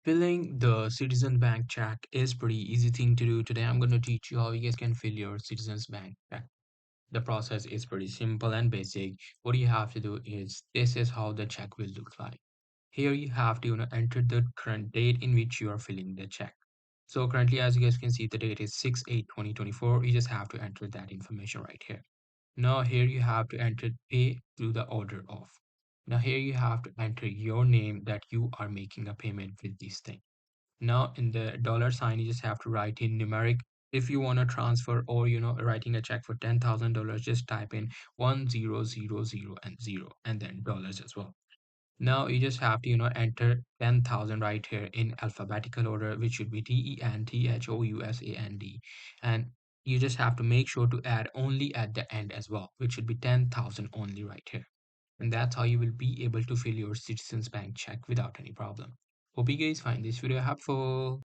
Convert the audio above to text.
Filling the Citizen Bank check is pretty easy thing to do. Today I'm going to teach you how you guys can fill your Citizens Bank check. The process is pretty simple and basic. What you have to do is this is how the check will look like. Here you have to enter the current date in which you are filling the check. So currently, as you guys can see, the date is 6/8/2024. You just have to enter that information right here. Now here you have to enter pay to the order of. Now here you have to enter your name that you are making a payment with this thing. Now in the dollar sign, you just have to write in numeric. If you want to transfer or writing a check for $10,000, just type in 1000 and zero and then dollars as well. Now you just have to enter 10,000 right here in alphabetical order, which should be TENTHOUSAND, and you just have to make sure to add only at the end as well, which should be 10,000 only right here. And that's how you will be able to fill your Citizens Bank check without any problem. Hope you guys find this video helpful.